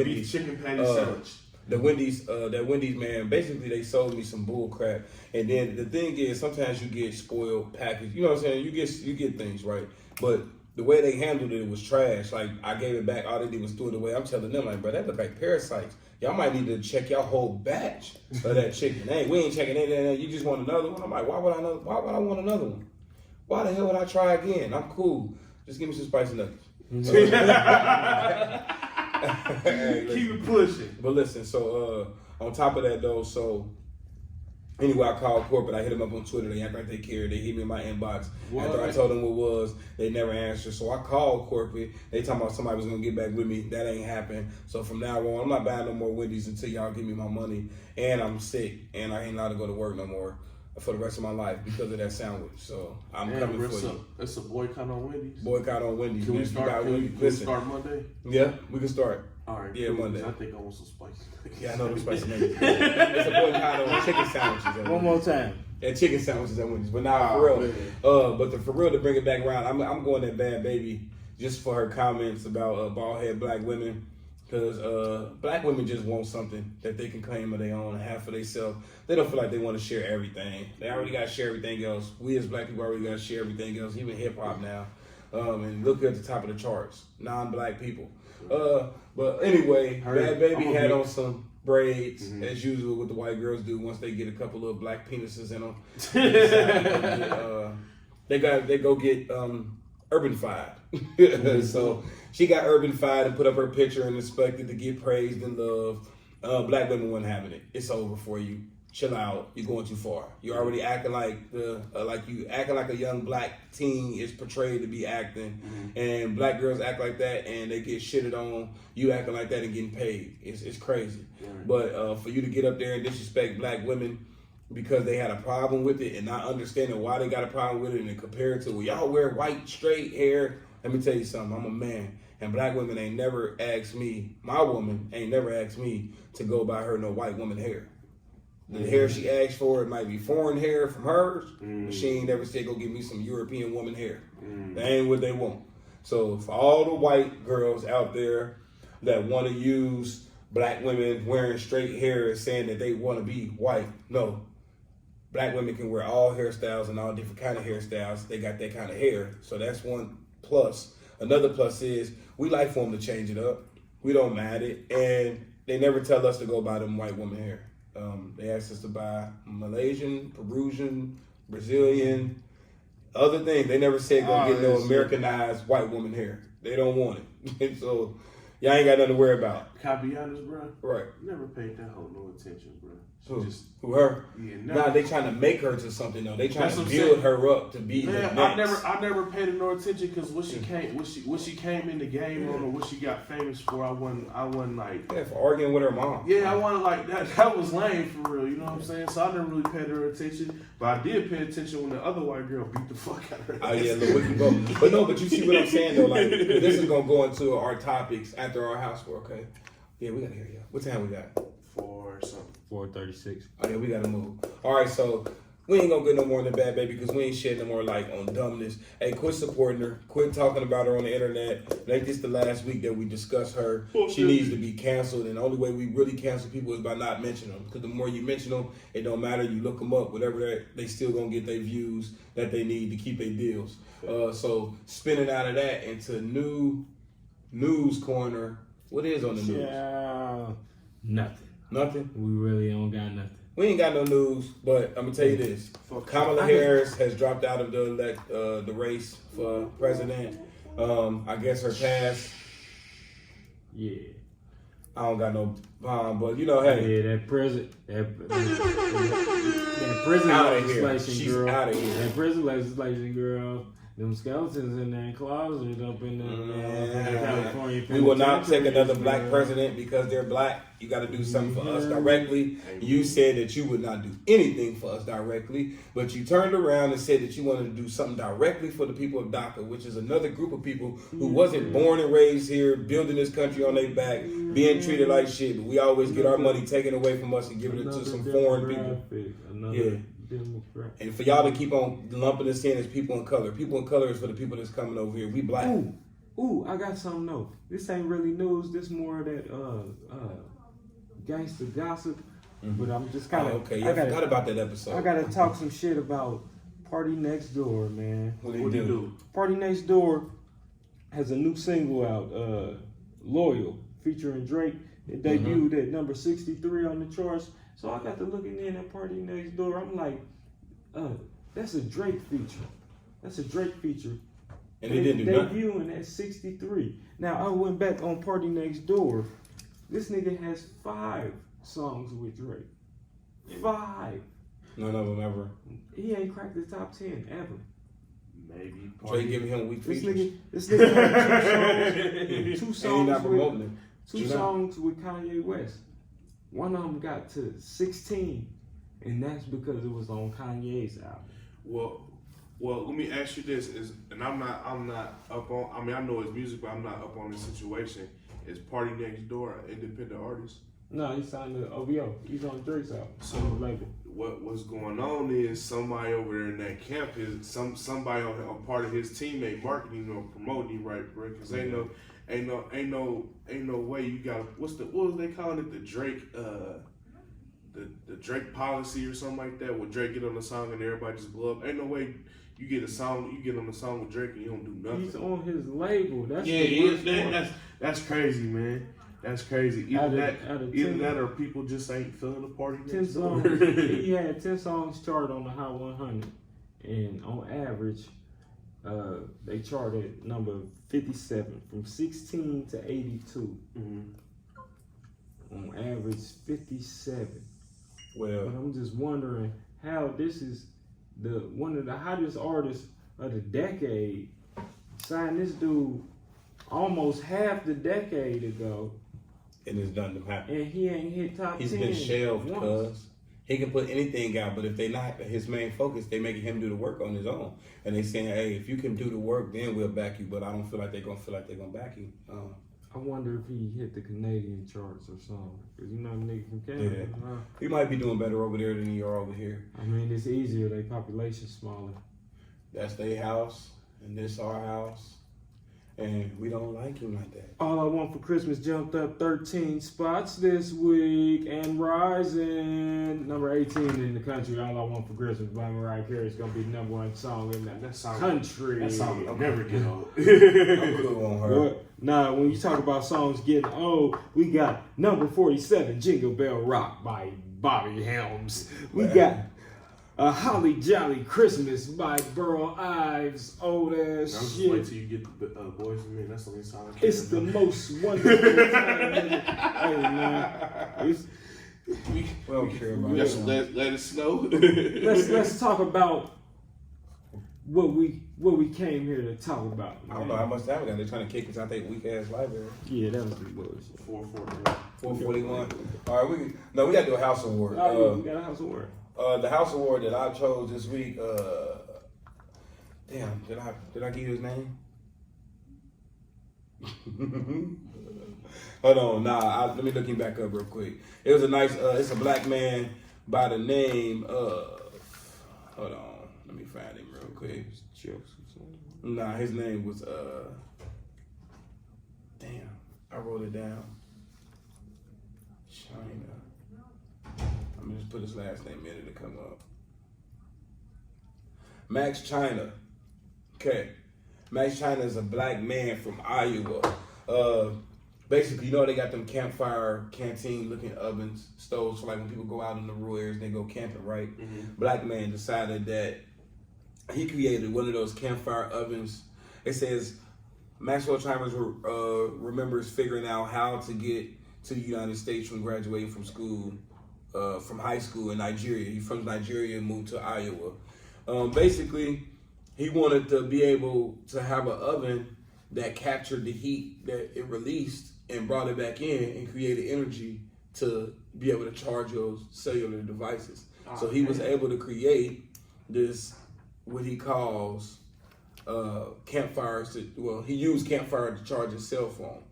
Beef chicken patty sandwich. The Wendy's, that Wendy's man, basically they sold me some bull crap. And then the thing is, sometimes you get spoiled packaged. You know what I'm saying? You get things right, but the way they handled it was trash. Like, I gave it back. All they did was throw it away. I'm telling them, like, bro, that look like parasites. Y'all might need to check y'all whole batch of that chicken. Hey, we ain't checking anything. You just want another one? I'm like, why would I want another one? Why the hell would I try again? I'm cool. Just give me some spicy nuggets. Keep it pushing. But listen, so on top of that though, so anyway, I called corporate. I hit them up on Twitter. They act like they care. They hit me in my inbox. What? After I told them what it was, they never answered. So I called corporate. They talking about somebody was gonna get back with me. That ain't happened. So from now on, I'm not buying no more Wendy's until y'all give me my money. And I'm sick, and I ain't allowed to go to work no more for the rest of my life because of that sandwich. So I'm coming for you. It's a boycott on Wendy's. Boycott on Wendy's. Can we start? Can we start Monday? Yeah, we can start. All right. Yeah, cool. Monday. I think I want some spicy. Yeah, I know the spicy nuggets. It's a boycott on chicken sandwiches. One more time. And chicken sandwiches at Wendy's, but now for real. For real to bring it back around, I'm going at Bad Baby just for her comments about bald head black women. Because black women just want something that they can claim of their own and have for themselves. They don't feel like they want to share everything. They already got to share everything else. We as black people already got to share everything else, even hip-hop now. And look at the top of the charts, non-black people. But anyway, Bad Baby had on some braids, as usual, what the white girls do once they get a couple of black penises in them. They go get urban-fied. So she got urban-fied and put up her picture and expected to get praised and loved. Black women weren't having it. It's over for you. Chill out. You're going too far. You're already acting like a young black teen is portrayed to be acting, and black girls act like that and they get shitted on. You acting like that and getting paid. It's crazy. Right. But for you to get up there and disrespect black women because they had a problem with it and not understanding why they got a problem with it and compare it to, well, y'all wear white straight hair. Let me tell you something. I'm a man. And black women ain't never asked me, my woman ain't never asked me to go buy her no white woman hair. The hair she asked for, it might be foreign hair from hers, but she ain't never said go get me some European woman hair. That ain't what they want. So for all the white girls out there that want to use black women wearing straight hair as saying that they want to be white, no. Black women can wear all hairstyles and all different kind of hairstyles. They got that kind of hair. So that's one plus. Another plus is we like for them to change it up. We don't mind it. And they never tell us to go buy them white woman hair. They asked us to buy Malaysian, Peruvian, Brazilian, other things. They never said go get no Americanized white woman hair. They don't want it. So y'all ain't got nothing to worry about. Can I be honest, bro? Right. Never paid that hoe no attention, bro. Who her? Yeah, nah, they trying to make her to something though. They trying to build her up to be the next. I never paid her no attention because what she came in the game on or what she got famous for, I wasn't like for arguing with her mom. Yeah, I wasn't like that. That was lame for real. You know what I'm saying? So I never really paid her attention, but I did pay attention when the other white girl beat the fuck out of her. Oh yeah, look, we can go. But no, but you see what I'm saying though. Like this is gonna go into our topics after our house work. Okay. Yeah, we gotta hear you. What time we got? 4:36. Oh yeah, we gotta move. All right, so we ain't gonna get no more than Bad Baby because we ain't shedding no more light on dumbness. Hey, quit supporting her. Quit talking about her on the internet. Like this the last week that we discussed her. She needs to be canceled, and the only way we really cancel people is by not mentioning them. Because the more you mention them, it don't matter. You look them up, whatever they still gonna get their views that they need to keep their deals. So spinning out of that into new news corner. What is on the news? Yeah, nothing. Nothing? We really don't got nothing. We ain't got no news, but I'm gonna tell you this: Kamala Harris has dropped out of the race for president. I guess her past. Yeah. I don't got no bomb, but you know, hey. Yeah, that prison legislation girl. She's out of here. That prison legislation girl. Them skeletons in there closet up in California. We will not take another black president because they're black. You got to do something for us directly. You said that you would not do anything for us directly, but you turned around and said that you wanted to do something directly for the people of DACA, which is another group of people who wasn't born and raised here, building this country on their back, being treated like shit. But we always get our money taken away from us and giving it to some foreign people. Yeah. Democrat. And for y'all to keep on lumping us in as people in color. People in color is for the people that's coming over here. We black. Ooh, I got something though. This ain't really news. This more of that gangster gossip. But I'm just kind of okay. Yeah, I forgot about that episode. I gotta talk some shit about Party Next Door, man. What do you do? Party Next Door has a new single out, Loyal, featuring Drake. It debuted at number 63 on the charts. So I got to looking in at Party Next Door. I'm like, that's a Drake feature. And they didn't do nothing. Debuting at 63. Now I went back on Party Next Door. This nigga has 5 songs with Drake. 5. None of them ever. He ain't cracked the top 10 ever. Maybe. Drake giving him weak features. This nigga had 2 songs. And he not promoting it. 2 songs with Kanye West. One of them got to 16, and that's because it was on Kanye's album. Well, let me ask you this: and I'm not up on. I mean, I know his music, but I'm not up on the situation. Is Party Next Door an independent artist? No, he signed to OVO. He's on Drake's album. So what's going on is somebody over there in that camp is somebody on part of his team ain't marketing or promoting right, bro? Because ain't no way you got what was they calling it, the Drake the Drake policy or something like that, where Drake get on the song and everybody just blow up. Ain't no way you get on the song with Drake and you don't do nothing. He's on his label. That's crazy, man. That's crazy. Either that or people just ain't feeling the Party. 10 songs. He had 10 songs chart on the Hot 100, and on average, They charted number 57 from 16 to 82. On average, 57. Well, But I'm just wondering how this is one of the hottest artists of the decade. Signed this dude almost half the decade ago, and it's done to happen. and he ain't hit top He's 10. been shelved once. because he can put anything out, but if they not his main focus, they making him do the work on his own. And they saying, hey, if you can do the work, then we'll back you. But I don't feel like they're gonna back you. I wonder if he hit the Canadian charts or something. Because you know niggas from Canada. Yeah. He might be doing better over there than you are over here. I mean, it's easier. Their population's smaller. That's their house, and this our house, and we don't like him like that. All I Want for Christmas jumped up 13 spots this week and rising. Number 18 in the country. All I Want for Christmas by Mariah Carey is going to be the number one song in that country. That song will never get old. I'm cool on her. What? Nah, when you talk about songs getting old, we got number 47, Jingle Bell Rock by Bobby Helms. We got A Holly Jolly Christmas by Burl Ives, old ass I'm just shit. wait till you get the Boys and Men. That's the only song I can It's the most wonderful time in the Hey man, it's, We don't care about Just that. let it snow. let's talk about what we came here to talk about. I don't know how much time we got. They're trying to kick us out that weak ass library. Yeah, that was the bullshit. 441. All right, we got to do a house award. We got a house of work. The house award that I chose this week. Damn, did I give you his name? Hold on, let me look him back up real quick. It was a nice. It's a black man by the name of. Hold on, let me find him real quick. Nah, his name was damn, I wrote it down. China. I'm gonna just put his last name in it to come up. Max China. Okay. Max China is a black man from Iowa. Basically, you know they got them campfire, canteen looking ovens, stoves for like when people go out in the rural areas and they go camping, right? Black man decided that he created one of those campfire ovens. It says Maxwell Chambers remembers figuring out how to get to the United States when graduating from school, from high school in Nigeria. He's from Nigeria and moved to Iowa. Basically, he wanted to be able to have an oven that captured the heat that it released and brought it back in and created energy to be able to charge your cellular devices. So he was able to create this, what he calls campfires. He used campfire to charge his cell phone.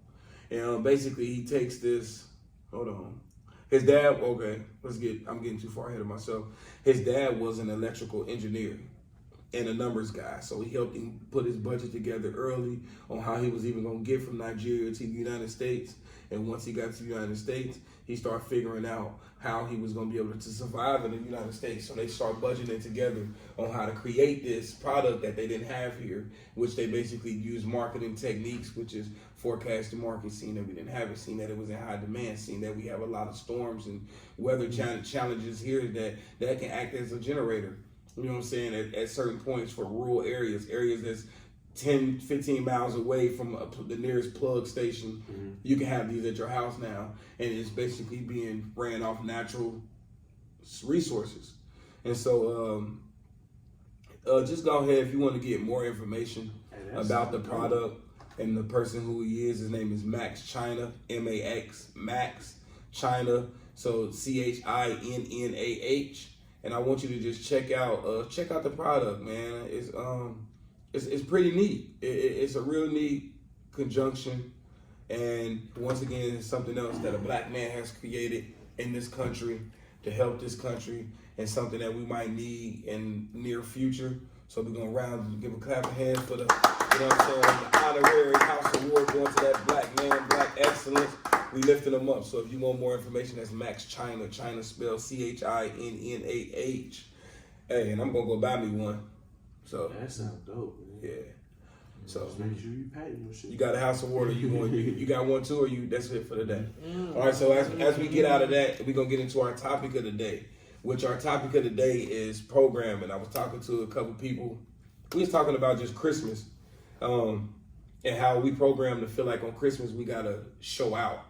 And basically he takes this, hold on. His dad, I'm getting too far ahead of myself. His dad was an electrical engineer and a numbers guy. So he helped him put his budget together early on how he was even going to get from Nigeria to the United States. And once he got to the United States, he started figuring out how he was going to be able to survive in the United States. So they start budgeting together on how to create this product that they didn't have here, which they basically use marketing techniques, which is forecast the market, seeing that we didn't have it, seeing that it was in high demand, seeing that we have a lot of storms and weather challenges here that can act as a generator. You know what I'm saying? At certain points for rural areas that's 10, 15 miles away from the nearest plug station, you can have these at your house now, and it's basically being ran off natural resources. And so just go ahead if you want to get more information about the product and the person who he is. His name is Max China, M-A-X, Max China, so Chinah. And I want you to just check out the product, man. It's pretty neat. It's a real neat conjunction, and once again, it's something else that a black man has created in this country to help this country, and something that we might need in near future. So we're gonna give a clap of hands for the, the honorary house award going to that black man, black excellence. We lifting them up. So if you want more information, that's Max China. China spelled Chinah. Hey, and I'm gonna go buy me one. So that sounds dope, man. Yeah. So just make sure you pay them shit. You got a house award, or you got one too, or that's it for the day. All right. So as we get out of that, we're gonna get into our topic of the day, which our topic of the day is programming. I was talking to a couple people we was talking about just Christmas, and how we programmed to feel like on Christmas we gotta show out.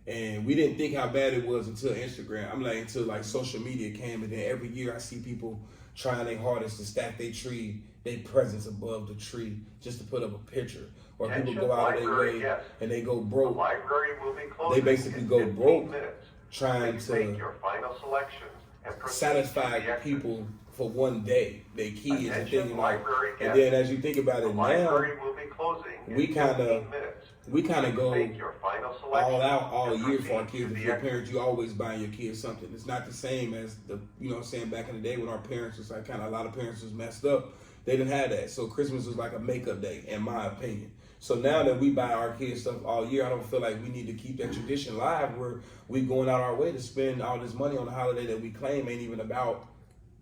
And we didn't think how bad it was until Instagram. Until like social media came, and then every year I see people trying their hardest to stack their tree, their presents above the tree, just to put up a picture. Or people go out of their way and they go broke. The library will be closing They basically in go 15 broke minutes. trying Please to make your final selections and proceed satisfy to the exit. people for one day, their kids and Attention thinking like, library and guests. then as you think about The it now, library will be closing in we kinda 15 minutes. we kind of Please go make your final all selections out all and year for our proceed kids. to If the you're a exit. parent, you always buying your kids something. It's not the same as the, saying back in the day when our parents was like kind of a lot of parents was messed up. They didn't have that. So Christmas was like a makeup day, in my opinion. So now that we buy our kids stuff all year, I don't feel like we need to keep that tradition alive where we going out our way to spend all this money on a holiday that we claim ain't even about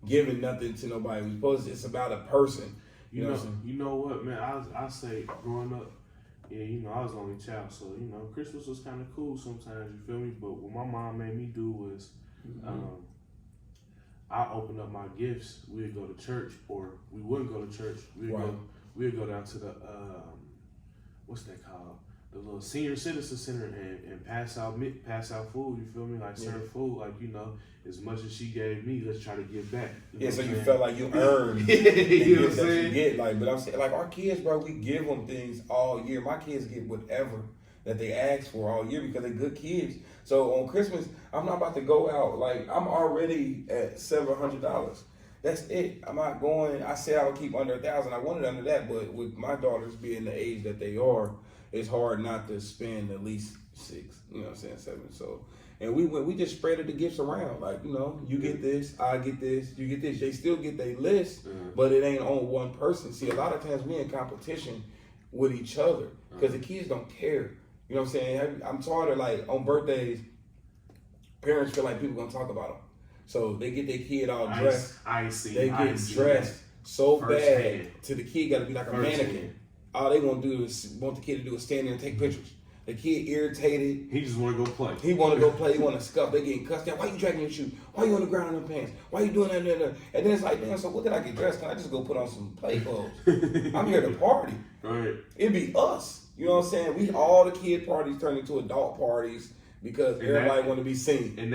giving nothing to nobody. We supposed it's about a person. You know what I'm saying? You know what, man? I say growing up, yeah, I was the only child, so Christmas was kind of cool sometimes. You feel me? But what my mom made me do was, I opened up my gifts. We'd go to church, or we wouldn't go to church. We'd go down to the what's that called? The little senior citizen center and pass out food. You feel me? Like serve food. Like as much as she gave me, let's try to give back. So you felt like you earned you know what I'm that you saying? get. But I'm saying, like our kids, bro, we give them things all year. My kids get whatever that they ask for all year because they're good kids. So on Christmas, I'm not about to go out. Like I'm already at $700. That's it. I'm not going. I said I would keep under 1,000. I wanted under that, but with my daughters being the age that they are, it's hard not to spend at least 6. You know what I'm saying? 7. So. And we just spreaded the gifts around. Like, you get this, I get this, you get this. They still get their list, but it ain't on one person. See, a lot of times we in competition with each other because the kids don't care. You know what I'm saying? I'm tired of, like, on birthdays, parents feel like people going to talk about them. So they get their kid all dressed. They get dressed so bad to the kid got to be like a mannequin. All they want to do is want the kid to do is stand there and take pictures. The kid irritated. He just want to go play. He want to go play. He want to scuff. They getting cussed out. Why you dragging your shoe? Why you on the ground in them pants? Why you doing that? And then it's like, damn, so what can I get dressed? Can I just go put on some play clothes? I'm here to party. Right. It'd be us. You know what I'm saying? All the kid parties turn into adult parties because everybody want to be seen. And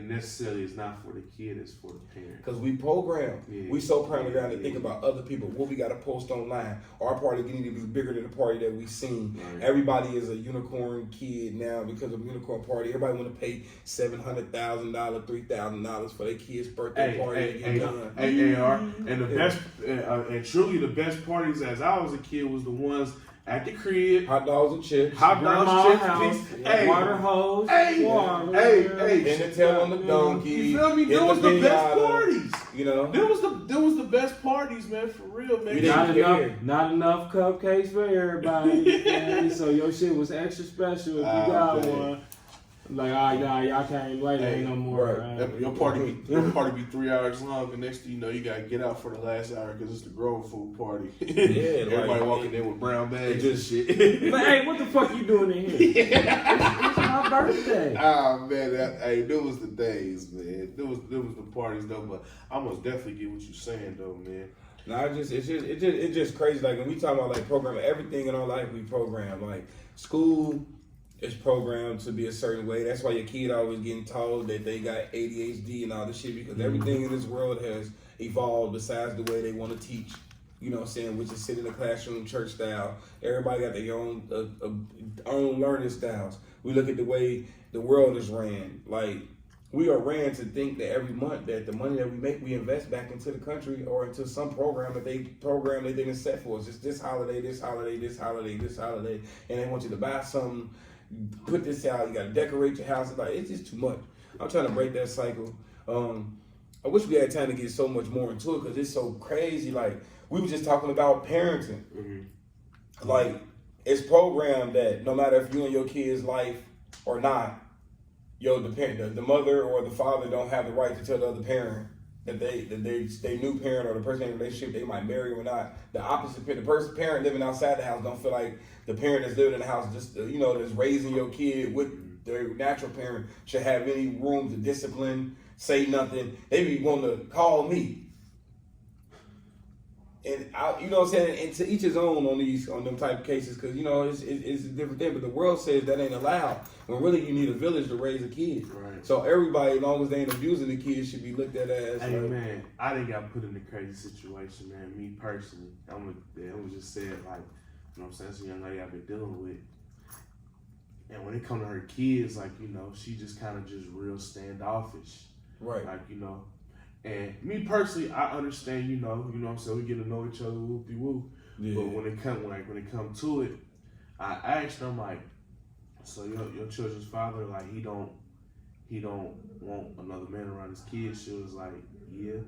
necessarily it's not for the kid, it's for the parent. Because we program. Yeah. We so programmed to think about other people, what we got to post online. Our party need to be bigger than the party that we seen. Right. Everybody is a unicorn kid now because of unicorn party. Everybody want to pay $700,000, $3,000 for their kid's birthday party to get done. And the best, and truly the best parties as I was a kid was the ones at the crib, hot dogs and chips, water hose, in the tail on the donkey. You feel me? Them was the best parties. Them was the best parties, man. For real, man. Not enough cupcakes for everybody. Man. So your shit was extra special if you got one. Like, y'all can't invite me no more. Right. Your party be 3 hours long, and next thing you know, you gotta get out for the last hour because it's the grown food party. Everybody walking in with brown bags and shit. But hey, what the fuck you doing in here? It's my birthday. Man, there was the days, man. There was the parties though, but I must definitely get what you're saying though, man. No, it's just crazy. Like when we talk about like programming, everything in our life we program. Like school is programmed to be a certain way. That's why your kid always getting told that they got ADHD and all this shit because everything in this world has evolved besides the way they want to teach. You know what I'm saying? Which is sit in the classroom, church style. Everybody got their own learning styles. We look at the way the world is ran. Like we are ran to think that every month that the money that we make, we invest back into the country or into some program that they didn't set for us. It's this holiday, this holiday, this holiday, this holiday, and they want you to buy something. Put this out. You got to decorate your house. Like it's just too much. I'm trying to break that cycle. I wish we had time to get so much more into it because it's so crazy. Like we were just talking about parenting. Mm-hmm. Like it's programmed that no matter if you in your kid's life or not, the mother or the father don't have the right to tell the other parent that they new parent or the person in a relationship they might marry or not. The opposite, the parent living outside the house don't feel like the parent that's living in the house just that's raising your kid with their natural parent should have any room to discipline, say nothing. They be wanting to call me. And you know what I'm saying, and to each his own on them type of cases, because you know it's a different thing. But the world says that ain't allowed. When really you need a village to raise a kid. Right. So everybody, as long as they ain't abusing the kids, should be looked at as. Hey man, I didn't got put in a crazy situation, man. Me personally, I'm gonna just say it like, you know what I'm saying. It's a young lady I've been dealing with, and when it comes to her kids, like you know, she just kind of just real standoffish. Right. Like you know. And me personally, I understand, you know what I'm saying, we get to know each other, whoop-de-whoop. Yeah. But when it come to it, I asked her, I'm like, so your children's father, like he don't want another man around his kids. She was like, yeah.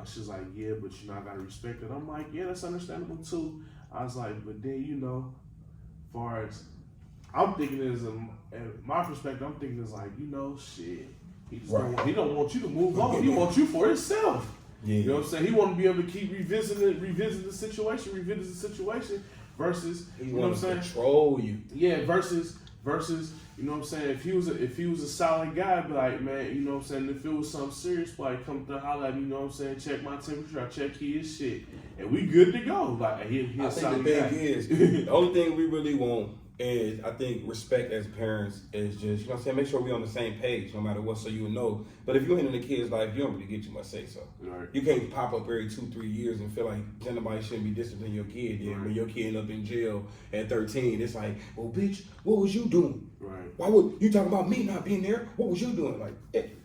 She was like, yeah, but you know, I gotta respect it. I'm like, yeah, that's understandable too. I was like, but then you know, far as I'm thinking is my perspective, I'm thinking is like, you know, shit. He just don't want you to move on. He wants you for himself. Yeah. You know what I'm saying? He want to be able to keep revisiting the situation versus He you know what I'm saying? Control you. Yeah, versus you know what I'm saying? If he was a solid guy, I'd be like, man, you know what I'm saying? If it was something serious, like come to holler at me, you know what I'm saying? Check my temperature, I check his shit, and we good to go. Like he I a think solid the guy. thing is, the only thing we really want is, I think, respect as parents is just, you know what I'm saying, make sure we on the same page no matter what, so you know. But if you're in the kid's life, you don't really get too much say so. Right. You can't pop up every 2-3 years and feel like somebody shouldn't be disciplining your kid. Yeah, when your kid end up in jail at 13, it's like, well, bitch, what was you doing? Right. Why would you talking about me not being there? What was you doing? Like,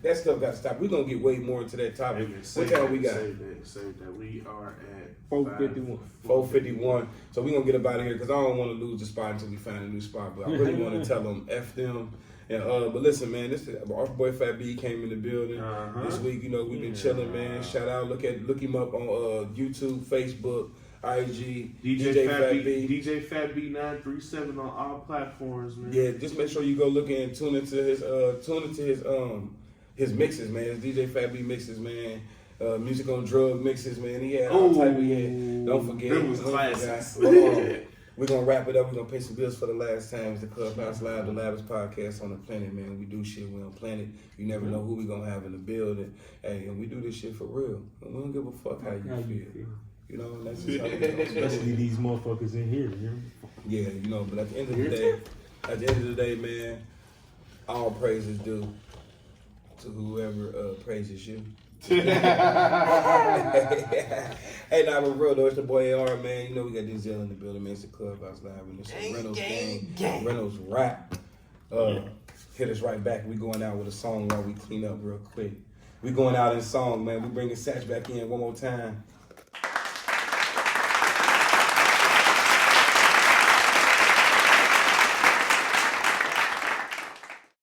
that stuff got to stop. We're gonna get way more into that topic. What time we got? Say that we are at 4:51. 4:51. So we're going to get up out of here because I don't want to lose the spot until we find a new spot. But I really want to tell them, F them. And, but listen, man, our boy Bhabie came in the building this week. You know, we've been chilling, man. Shout out. Look him up on YouTube, Facebook, IG, DJ Bhabie. DJ Bhabie 937 on all platforms, man. Yeah, just make sure you go look and tune into his mixes, man. His DJ Bhabie mixes, man. Music on drug mixes, man. He had all type of Don't forget. It was classics. We're going to wrap it up. We're going to pay some bills for the last time. It's the Clubhouse Live, the loudest podcast on the planet, man. We do shit. We on planet. You never know who we going to have in the building. Hey, and we do this shit for real. And we don't give a fuck how you feel. You know, and that's just how we go. Especially these motherfuckers in here, you know? Yeah, you know, but at the end of the day, man, all praises due to whoever praises you. Hey, nah, but real though, it's the boy AR, man. You know we got Denzel in the building, man. It's the Clubhouse Live, and it's a Reynolds gang. Reynolds rap. Hit us right back. We going out with a song while we clean up real quick. We going out in song, man. We bringing Satch back in one more time.